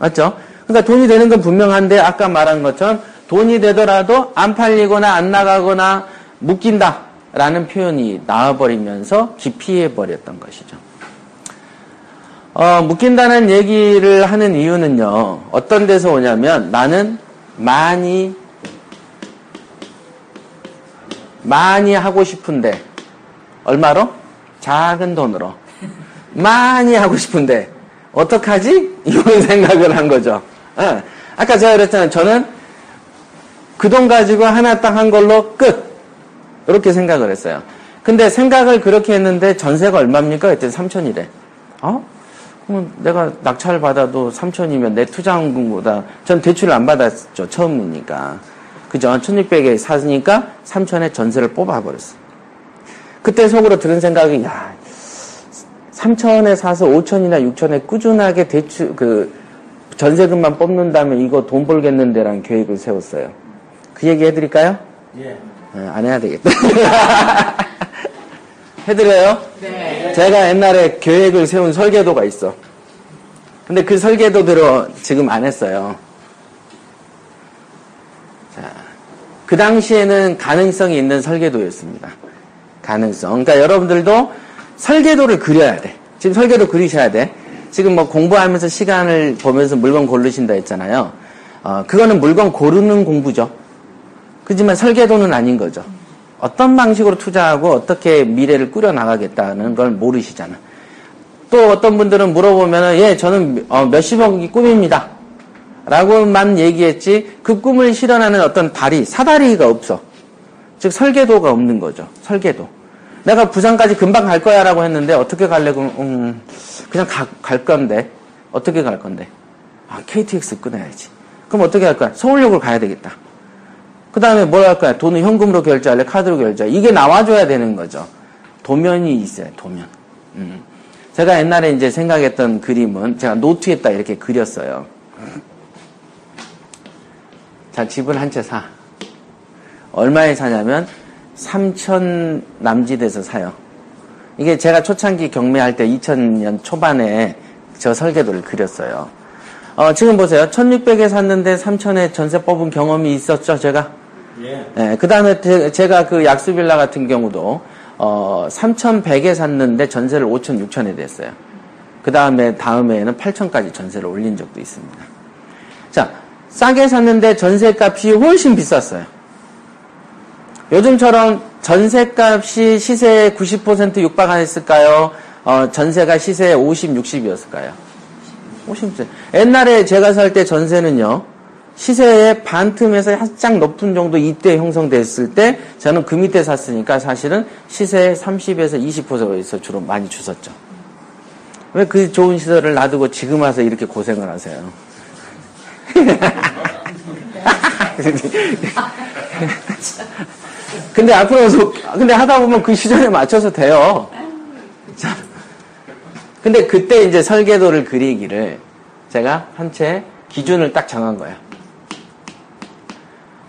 맞죠? 그러니까 돈이 되는 건 분명한데 아까 말한 것처럼 돈이 되더라도 안 팔리거나 안 나가거나 묶인다라는 표현이 나와버리면서 기피해버렸던 것이죠. 묶인다는 얘기를 하는 이유는요. 어떤 데서 오냐면 나는 많이 하고 싶은데 얼마로? 작은 돈으로 많이 하고 싶은데 어떡하지? 이런 생각을 한 거죠. 예. 아까 제가 그랬잖아요. 저는 그 돈 가지고 하나 딱 한 걸로 끝 이렇게 생각을 했어요. 근데 생각을 그렇게 했는데 전세가 얼마입니까? 그랬더니 3천이래. 그럼 내가 낙찰 받아도 3천이면 내 투자금보다 전 대출을 안 받았죠. 처음이니까. 그죠? 1,600에 사니까 3천에 전세를 뽑아버렸어. 그때 속으로 들은 생각이, 야, 3천에 사서 5천이나 6천에 꾸준하게 전세금만 뽑는다면 이거 돈 벌겠는데라는 계획을 세웠어요. 그 얘기 해드릴까요? 예. 안 해야 되겠다. 해드려요? 네. 제가 옛날에 계획을 세운 설계도가 있어. 근데 그 설계도대로 지금 안 했어요. 자, 그 당시에는 가능성이 있는 설계도였습니다. 가능성. 그러니까 여러분들도 설계도를 그려야 돼. 지금 설계도 그리셔야 돼. 지금 뭐 공부하면서 시간을 보면서 물건 고르신다 했잖아요. 그거는 물건 고르는 공부죠. 그렇지만 설계도는 아닌 거죠. 어떤 방식으로 투자하고 어떻게 미래를 꾸려나가겠다는 걸 모르시잖아. 또 어떤 분들은 물어보면은, 예, 저는 몇십억이 꿈입니다. 라고만 얘기했지, 그 꿈을 실현하는 어떤 사다리가 없어. 즉, 설계도가 없는 거죠. 설계도. 내가 부산까지 금방 갈 거야 라고 했는데, 어떻게 갈래? 그냥 갈 건데. 어떻게 갈 건데? KTX 끊어야지. 그럼 어떻게 할 거야? 서울역으로 가야 되겠다. 그 다음에 뭘 할 거야? 돈은 현금으로 결제할래? 카드로 결제할래? 이게 나와줘야 되는 거죠. 도면이 있어요, 도면. 제가 옛날에 이제 생각했던 그림은 제가 노트에다 이렇게 그렸어요. 자, 집을 한 채 사. 얼마에 사냐면 3천 남짓에서 사요. 이게 제가 초창기 경매할 때 2000년 초반에 저 설계도를 그렸어요. 지금 보세요. 1600에 샀는데 3000에 전세 뽑은 경험이 있었죠, 제가? 예. 네, 그 다음에 제가 그 약수빌라 같은 경우도 3100에 샀는데 전세를 5천, 6천에 냈어요. 그 다음에는 8천까지 전세를 올린 적도 있습니다. 자, 싸게 샀는데 전세값이 훨씬 비쌌어요. 요즘처럼 전세값이 시세의 90% 육박 안 했을까요? 전세가 시세의 50, 60이었을까요? 50%. 옛날에 제가 살 때 전세는요, 시세의 반틈에서 살짝 높은 정도 이때 형성됐을 때 저는 그 밑에 샀으니까 사실은 시세의 30에서 20%에서 주로 많이 주셨죠. 왜 그 좋은 시설을 놔두고 지금 와서 이렇게 고생을 하세요? 근데 근데 하다 보면 그 시절에 맞춰서 돼요. 자, 근데 그때 이제 설계도를 그리기를 제가 한 채 기준을 딱 정한 거예요.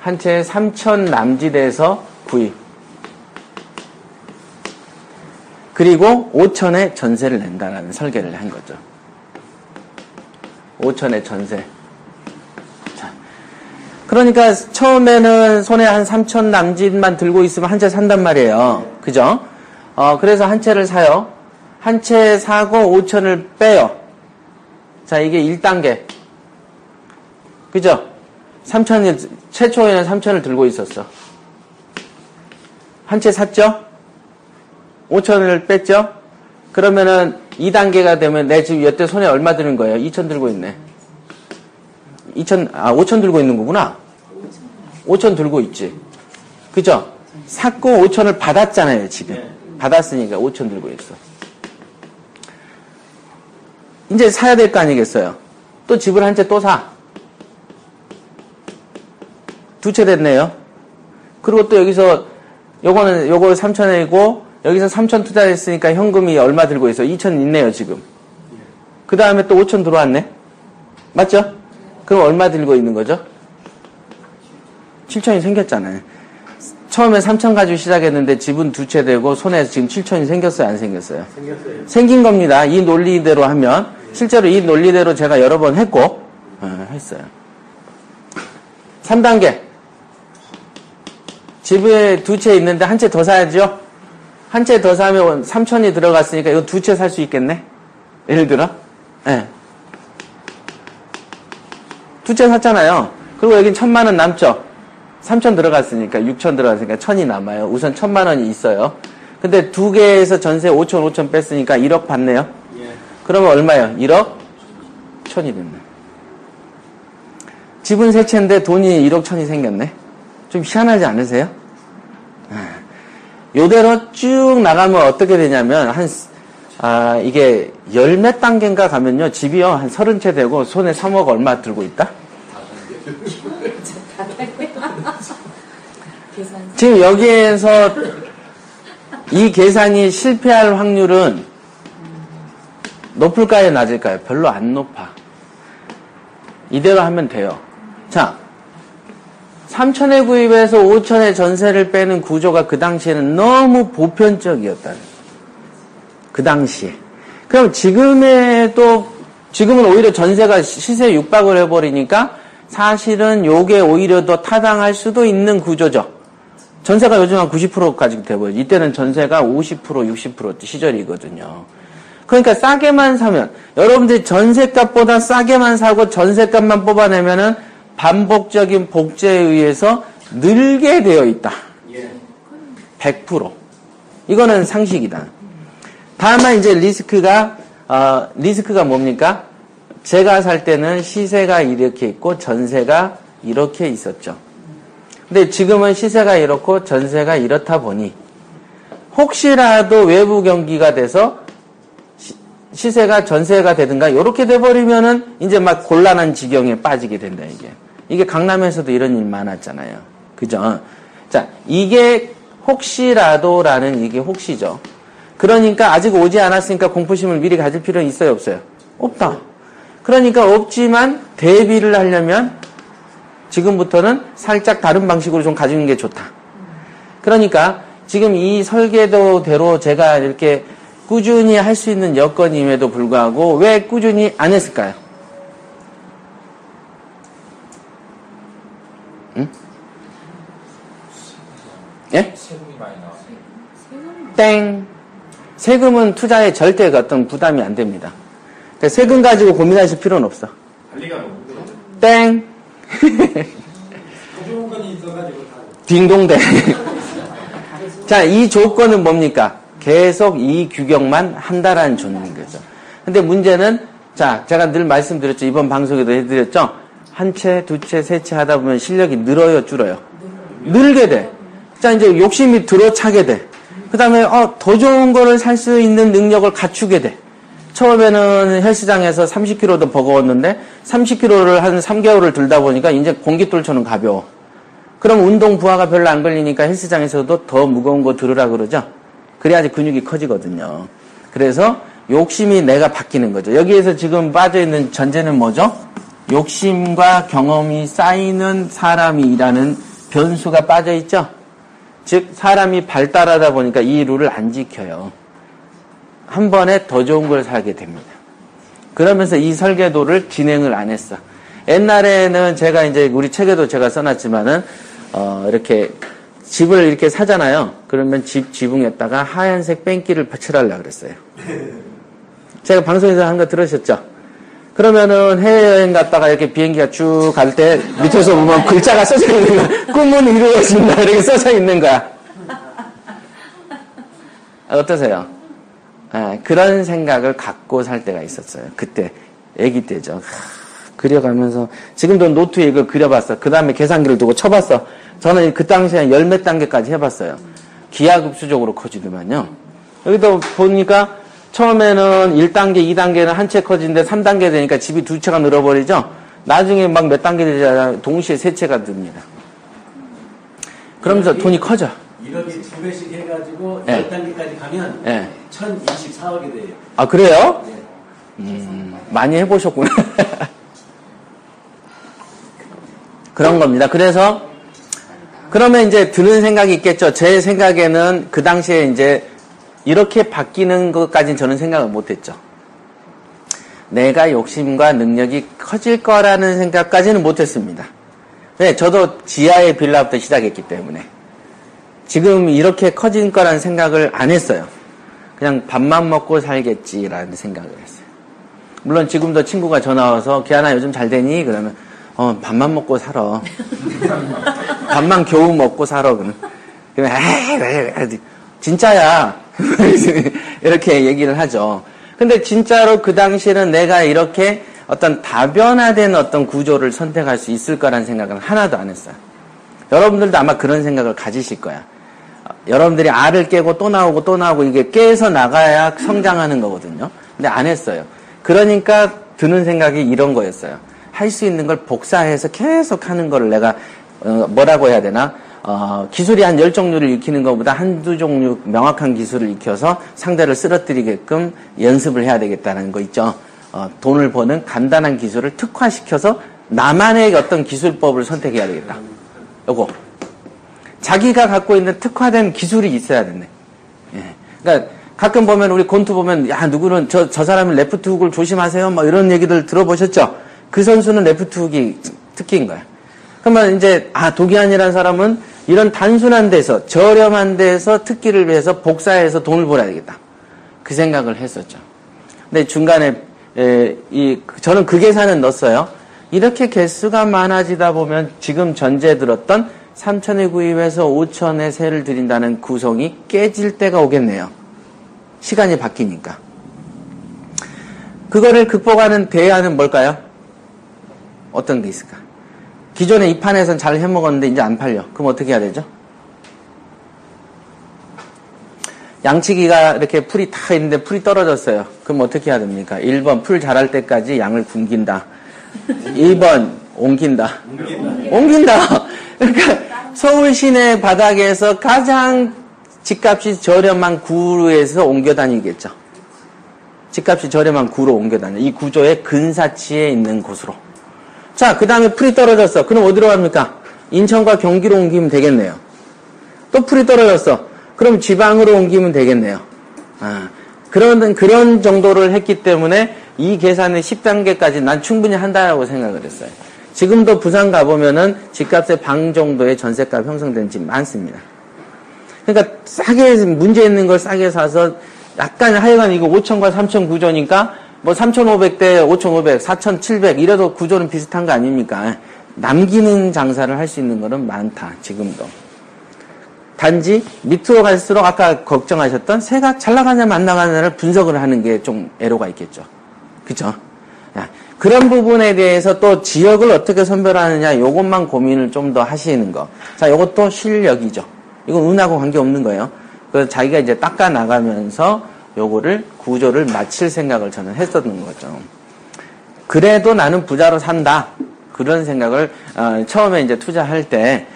한 채에 3천 남짓에서 구입. 그리고 5천에 전세를 낸다라는 설계를 한 거죠. 5천에 전세. 자, 그러니까 처음에는 손에 한 3천 남짓만 들고 있으면 한 채 산단 말이에요. 그죠? 그래서 한 채를 사요. 한 채 사고 5천을 빼요. 자, 이게 1단계. 그죠? 3천을, 최초에는 3천을 들고 있었어. 한 채 샀죠? 5천을 뺐죠? 그러면은 2단계가 되면 내 지금 여태 손에 얼마 드는 거예요? 2천 들고 있네. 5천 들고 있는 거구나. 5천 들고 있지. 그죠? 샀고 5천을 받았잖아요, 지금. 받았으니까 5천 들고 있어. 이제 사야 될 거 아니겠어요? 또 집을 한 채 또 사. 두 채 됐네요. 그리고 또 여기서 요거 3천이고 여기서 3천 투자했으니까 현금이 얼마 들고 있어? 2천 있네요, 지금. 그 다음에 또 5천 들어왔네. 맞죠? 그럼 얼마 들고 있는 거죠? 7천이 생겼잖아요. 처음에 3천 가지고 시작했는데 집은 두 채 되고 손에 지금 7천이 생겼어요, 안 생겼어요? 생겼어요. 생긴 겁니다. 이 논리대로 하면. 실제로 이 논리대로 제가 여러 번 했고, 했어요. 3단계. 집에 2채 있는데 한 채 더 사야죠? 한 채 더 사면 3천이 들어갔으니까 이거 2채 살 수 있겠네? 예를 들어? 예. 2채 샀잖아요. 그리고 여긴 1,000만원 남죠? 3천 들어갔으니까, 6천 들어갔으니까 1,000이 남아요. 우선 1,000만원이 있어요. 근데 2개에서 전세 5천, 5천 뺐으니까 1억 받네요? 예. 그러면 얼마예요? 1억 1,000이 됐네. 집은 3채인데 돈이 1억 1,000이 생겼네? 좀 희한하지 않으세요? 요대로 쭉 나가면 어떻게 되냐면, 이게 열 몇 단계인가 가면요, 집이요, 한 30채 되고, 손에 3억 얼마 들고 있다? 지금 여기에서 이 계산이 실패할 확률은 높을까요, 낮을까요? 별로 안 높아. 이대로 하면 돼요. 자, 3천에 구입해서 5천에 전세를 빼는 구조가 그 당시에는 너무 보편적이었다. 그 당시에. 그럼 지금은 오히려 전세가 시세 육박을 해버리니까 사실은 요게 오히려 더 타당할 수도 있는 구조죠. 전세가 요즘 한 90%까지 돼버려요. 이때는 전세가 50%, 60% 시절이거든요. 그러니까 싸게만 사면, 여러분들이 전세값보다 싸게만 사고 전세값만 뽑아내면은 반복적인 복제에 의해서 늘게 되어 있다. 100%. 이거는 상식이다. 다만 이제 리스크가 뭡니까? 제가 살 때는 시세가 이렇게 있고 전세가 이렇게 있었죠. 근데 지금은 시세가 이렇고 전세가 이렇다 보니 혹시라도 외부 경기가 돼서 시세가 전세가 되든가 이렇게 돼버리면은 이제 막 곤란한 지경에 빠지게 된다 이게 강남에서도 이런 일 많았잖아요. 그죠? 자, 이게 혹시라도라는 이게 혹시죠. 그러니까 아직 오지 않았으니까 공포심을 미리 가질 필요는 있어요, 없어요? 없다. 그러니까 없지만 대비를 하려면 지금부터는 살짝 다른 방식으로 좀 가지는 게 좋다. 그러니까 지금 이 설계도대로 제가 이렇게 꾸준히 할 수 있는 여건임에도 불구하고 왜 꾸준히 안 했을까요? 응? 예? 세금이 많이 나와요. 땡. 세금은 투자에 절대 어떤 부담이 안 됩니다. 그러니까 세금 가지고 고민하실 필요는 없어. 관리가 너무 힘들어요. 땡. 조건이 있어가지고 딩동댕. 자, 이 조건은 뭡니까? 계속 이 규격만 한다라는 조건인 거죠. 근데 문제는, 자, 제가 늘 말씀드렸죠. 이번 방송에도 해드렸죠. 한 채, 2채, 3채 하다 보면 실력이 늘어요, 줄어요? 늘게 돼. 자, 이제 욕심이 들어차게 돼. 그 다음에, 더 좋은 거를 살 수 있는 능력을 갖추게 돼. 처음에는 헬스장에서 30kg도 버거웠는데, 30kg를 한 3개월을 들다 보니까 이제 공깃돌처럼 가벼워. 그럼 운동 부하가 별로 안 걸리니까 헬스장에서도 더 무거운 거 들으라 그러죠? 그래야지 근육이 커지거든요. 그래서 욕심이 내가 바뀌는 거죠. 여기에서 지금 빠져있는 전제는 뭐죠? 욕심과 경험이 쌓이는 사람이라는 변수가 빠져있죠? 즉 사람이 발달하다 보니까 이 룰을 안 지켜요. 한 번에 더 좋은 걸 사게 됩니다. 그러면서 이 설계도를 진행을 안 했어. 옛날에는 제가 이제 우리 책에도 제가 써놨지만은 이렇게 집을 이렇게 사잖아요. 그러면 집 지붕에다가 하얀색 뺑기를 칠하려고 그랬어요. 제가 방송에서 한 거 들으셨죠? 그러면은 해외여행 갔다가 이렇게 비행기가 쭉 갈 때 밑에서 보면 글자가 써져 있는 거야. 꿈은 이루어진다. 이렇게 써져 있는 거야. 어떠세요? 그런 생각을 갖고 살 때가 있었어요. 그때, 아기 때죠. 그려가면서, 지금도 노트에 이걸 그려봤어. 그 다음에 계산기를 두고 쳐봤어. 저는 그 당시에 열 몇 단계까지 해봤어요. 기하급수적으로 커지더만요. 여기도 보니까 처음에는 1단계, 2단계는 한 채 커지는데 3단계 되니까 집이 2채가 늘어버리죠? 나중에 막 몇 단계 되자 동시에 3채가 듭니다. 그러면서 돈이 커져. 1억이 2배씩 해가지고 10단계까지 가면 1024억이 돼요. 아, 그래요? 네. 많이 해보셨구나. 그런 겁니다. 그래서, 그러면 이제 드는 생각이 있겠죠. 제 생각에는 그 당시에 이제 이렇게 바뀌는 것까지는 저는 생각을 못 했죠. 내가 욕심과 능력이 커질 거라는 생각까지는 못했습니다. 네, 저도 지하의 빌라부터 시작했기 때문에 지금 이렇게 커진 거라는 생각을 안 했어요. 그냥 밥만 먹고 살겠지라는 생각을 했어요. 물론 지금도 친구가 전화 와서 기아나 요즘 잘 되니? 그러면 밥만 먹고 살아. 밥만 겨우 먹고 살아. 그러면 에이, 진짜야. 이렇게 얘기를 하죠. 근데 진짜로 그 당시에는 내가 이렇게 어떤 다변화된 어떤 구조를 선택할 수 있을 거라는 생각은 하나도 안 했어요. 여러분들도 아마 그런 생각을 가지실 거야. 여러분들이 알을 깨고 또 나오고 또 나오고 이게 깨서 나가야 성장하는 거거든요. 근데 안 했어요. 그러니까 드는 생각이 이런 거였어요. 할 수 있는 걸 복사해서 계속 하는 거를 내가 뭐라고 해야 되나? 기술이 한 10종류를 익히는 것보다 한두 종류 명확한 기술을 익혀서 상대를 쓰러뜨리게끔 연습을 해야 되겠다는 거 있죠. 돈을 버는 간단한 기술을 특화시켜서 나만의 어떤 기술법을 선택해야 되겠다. 요거. 자기가 갖고 있는 특화된 기술이 있어야 되네. 예. 그러니까 가끔 보면 우리 권투 보면 야 누구는 저 사람은 레프트 훅을 조심하세요. 뭐 이런 얘기들 들어보셨죠? 그 선수는 레프트 훅이 특기인 거야. 그러면 이제 도기안이라는 사람은 이런 단순한 데서 저렴한 데서 특기를 위해서 복사해서 돈을 벌어야 되겠다. 그 생각을 했었죠. 근데 중간에 저는 그 계산은 넣었어요. 이렇게 개수가 많아지다 보면 지금 전제 들었던 3천에 구입해서 5천에 세를 드린다는 구성이 깨질 때가 오겠네요. 시간이 바뀌니까. 그거를 극복하는 대안은 뭘까요? 어떤 게 있을까? 기존에 이 판에선 잘 해먹었는데 이제 안 팔려. 그럼 어떻게 해야 되죠? 양치기가 이렇게 풀이 다 있는데 풀이 떨어졌어요. 그럼 어떻게 해야 됩니까? 1번 풀 자랄 때까지 양을 굶긴다. 2번 옮긴다. 옮긴다. 그러니까 서울 시내 바닥에서 가장 집값이 저렴한 구에서 옮겨 다니겠죠. 집값이 저렴한 구로 옮겨 다녀. 이 구조의 근사치에 있는 곳으로. 자, 그 다음에 풀이 떨어졌어. 그럼 어디로 갑니까? 인천과 경기로 옮기면 되겠네요. 또 풀이 떨어졌어. 그럼 지방으로 옮기면 되겠네요. 그런 정도를 했기 때문에 이 계산의 10단계까지 난 충분히 한다라고 생각을 했어요. 지금도 부산 가보면은 집값의 방 정도의 전세값 형성된 집 많습니다. 그러니까 싸게, 문제 있는 걸 싸게 사서 약간 하여간 이거 5천과 3천 구조니까 뭐 3,500대 5,500, 4,700 이래도 구조는 비슷한 거 아닙니까? 남기는 장사를 할 수 있는 거는 많다. 지금도. 단지 밑으로 갈수록 아까 걱정하셨던 새가 잘 나가냐 안 나가냐를 분석을 하는 게 좀 애로가 있겠죠. 그죠? 그런 부분에 대해서 또 지역을 어떻게 선별하느냐 요것만 고민을 좀 더 하시는 거. 자, 요것도 실력이죠. 이건 운하고 관계없는 거예요. 그래서 자기가 이제 닦아 나가면서 요거를 구조를 맞출 생각을 저는 했었던 거죠. 그래도 나는 부자로 산다. 그런 생각을 처음에 이제 투자할 때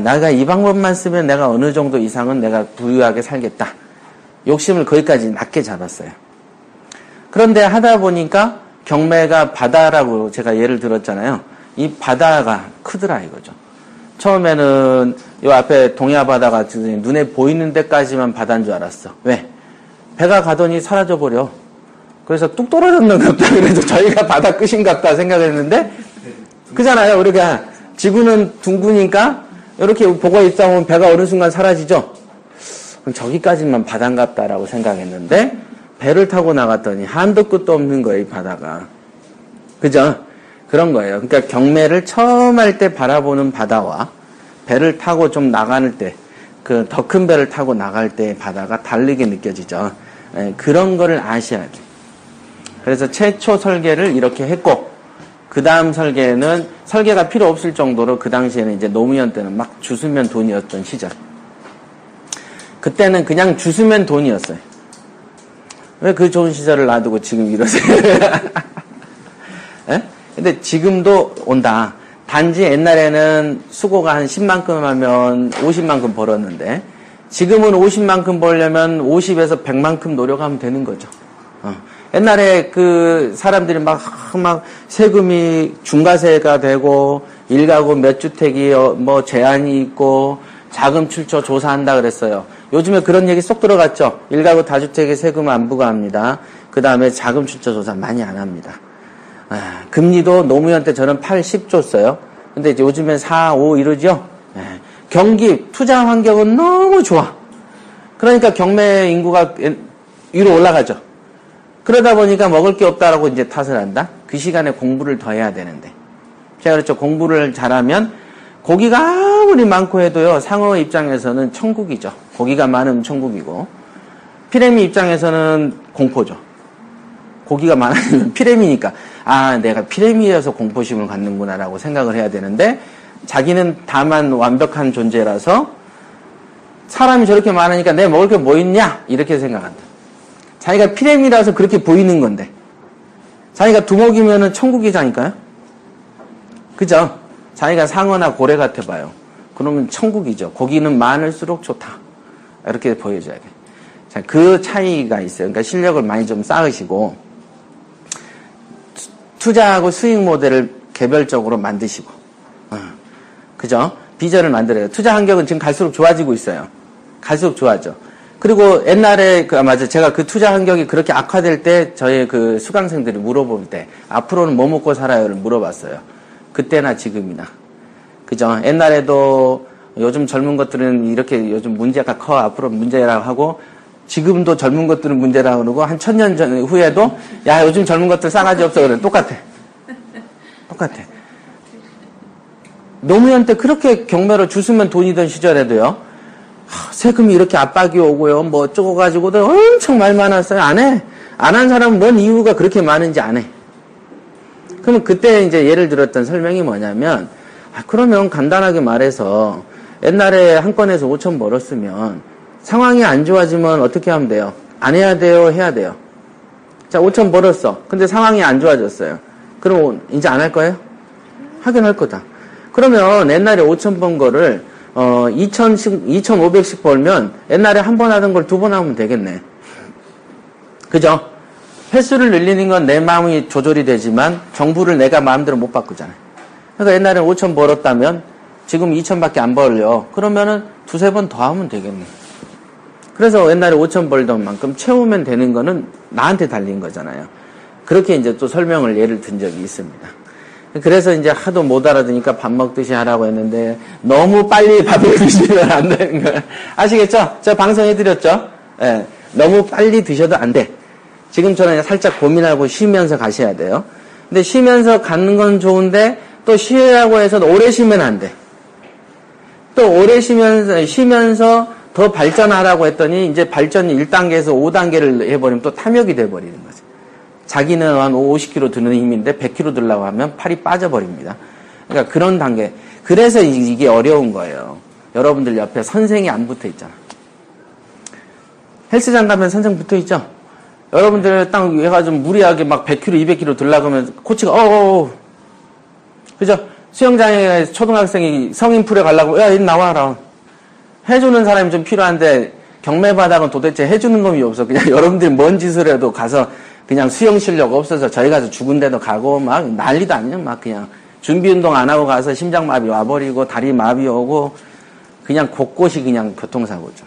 내가 이 방법만 쓰면 내가 어느 정도 이상은 내가 부유하게 살겠다. 욕심을 거기까지 낮게 잡았어요. 그런데 하다 보니까 경매가 바다라고 제가 예를 들었잖아요. 이 바다가 크더라 이거죠. 처음에는 요 앞에 동해 바다가 눈에 보이는 데까지만 바다인 줄 알았어. 왜? 배가 가더니 사라져버려. 그래서 뚝 떨어졌는 것 같다. 그래도 저희가 바다 끝인갑다 생각했는데 그잖아요. 우리가 지구는 둥그니까 이렇게 보고 있다 보면 배가 어느 순간 사라지죠. 그럼 저기까지만 바다인갑다라고 생각했는데 배를 타고 나갔더니 한도 끝도 없는 거예요. 이 바다가. 그죠? 그런 거예요. 그러니까 경매를 처음 할 때 바라보는 바다와 배를 타고 좀 나가는 때 그 더 큰 배를 타고 나갈 때 바다가 다르게 느껴지죠. 그런 거를 아셔야 돼요. 그래서 최초 설계를 이렇게 했고 그 다음 설계는 설계가 필요 없을 정도로 그 당시에는 이제 노무현 때는 막 주스면 돈이었던 시절. 그때는 그냥 주스면 돈이었어요. 왜 그 좋은 시절을 놔두고 지금 이러세요? 예? 근데 지금도 온다. 단지 옛날에는 수고가 한 10만큼 하면 50만큼 벌었는데 지금은 50만큼 벌려면 50에서 100만큼 노력하면 되는 거죠. 옛날에 그 사람들이 막 세금이 중과세가 되고 일가구 몇 주택이 뭐 제한이 있고 자금 출처 조사한다 그랬어요. 요즘에 그런 얘기 쏙 들어갔죠. 1가구 다주택의 세금 안 부과합니다. 그 다음에 자금 출처 조사 많이 안 합니다. 금리도 노무현 때 저는 8, 10 줬어요. 근데 이제 요즘엔 4, 5 이러죠. 경기, 투자 환경은 너무 좋아. 그러니까 경매 인구가 위로 올라가죠. 그러다 보니까 먹을 게 없다라고 이제 탓을 한다. 그 시간에 공부를 더 해야 되는데. 제가 그렇죠. 공부를 잘하면 고기가 아무리 많고 해도요. 상어 입장에서는 천국이죠. 고기가 많으면 천국이고. 피레미 입장에서는 공포죠. 고기가 많으면 피레미니까 아 내가 피레미여서 공포심을 갖는구나라고 생각을 해야 되는데 자기는 다만 완벽한 존재라서 사람이 저렇게 많으니까 내가 먹을 게 뭐 있냐 이렇게 생각한다. 자기가 피레미라서 그렇게 보이는 건데 자기가 두목이면은 천국이자니까요. 그죠? 자기가 상어나 고래 같아 봐요. 그러면 천국이죠. 고기는 많을수록 좋다. 이렇게 보여줘야 돼. 자, 그 차이가 있어요. 그러니까 실력을 많이 좀 쌓으시고 투자하고 수익 모델을 개별적으로 만드시고 그죠? 비전을 만들어요. 투자 환경은 지금 갈수록 좋아지고 있어요. 갈수록 좋아져. 그리고 옛날에 맞아 제가 그 투자 환경이 그렇게 악화될 때 저희 그 수강생들이 물어볼 때 앞으로는 뭐 먹고 살아요를 물어봤어요. 그때나 지금이나. 그죠? 옛날에도 요즘 젊은 것들은 이렇게 요즘 문제가 커 앞으로 문제라고 하고 지금도 젊은 것들은 문제라고 그러고 한 1000년 전 후에도 야 요즘 젊은 것들 싸가지 없어 그래. 똑같아. 노무현 때 그렇게 경매로 주스면 돈이던 시절에도요. 세금이 이렇게 압박이 오고요. 뭐 어쩌고 가지고도 엄청 말 많았어요. 안 해. 안 한 사람은 뭔 이유가 그렇게 많은지 안 해. 그러면 그때 이제 예를 들었던 설명이 뭐냐면 그러면 간단하게 말해서 옛날에 한 건에서 5천 벌었으면 상황이 안 좋아지면 어떻게 하면 돼요? 안 해야 돼요? 해야 돼요? 자, 5천 벌었어. 근데 상황이 안 좋아졌어요. 그럼 이제 안 할 거예요? 하긴 할 거다. 그러면 옛날에 5천 번 거를 2,500씩 벌면 옛날에 한 번 하던 걸 두 번 하면 되겠네. 그죠? 횟수를 늘리는 건 내 마음이 조절이 되지만 정부를 내가 마음대로 못 바꾸잖아요. 그러니까 옛날에 5천 벌었다면 지금 2천밖에 안 벌려. 그러면은 두세 번 더 하면 되겠네. 그래서 옛날에 5천 벌던 만큼 채우면 되는 거는 나한테 달린 거잖아요. 그렇게 이제 또 설명을 예를 든 적이 있습니다. 그래서 이제 하도 못 알아듣니까 밥 먹듯이 하라고 했는데 너무 빨리 밥을 드시면 안 되는 거예요. 아시겠죠? 저 방송해드렸죠? 예, 너무 빨리 드셔도 안 돼. 지금처럼 살짝 고민하고 쉬면서 가셔야 돼요. 근데 쉬면서 가는 건 좋은데 또 쉬라고 해서 오래 쉬면 안 돼. 또 오래 쉬면서 더 발전하라고 했더니 이제 발전 1단계에서 5단계를 해버리면 또 탐욕이 돼버리는 거죠. 자기는 한 50kg 드는 힘인데 100kg 들려고 하면 팔이 빠져버립니다. 그러니까 그런 단계. 그래서 이게 어려운 거예요. 여러분들 옆에 선생이 안 붙어 있잖아. 헬스장 가면 선생 붙어 있죠? 여러분들 딱 해가지고 무리하게 막 100kg, 200kg 들려고 하면 코치가 그죠? 수영장에 초등학생이 성인 풀에 가려고 야, 이 나와라. 해주는 사람이 좀 필요한데 경매바닥은 도대체 해주는 놈이 없어. 그냥 여러분들이 뭔 짓을 해도 가서 그냥 수영 실력 없어서 저희 가서 죽은 데도 가고 막 난리도 아니야. 막 그냥 준비 운동 안 하고 가서 심장마비 와버리고 다리 마비 오고 그냥 곳곳이 그냥 교통사고죠.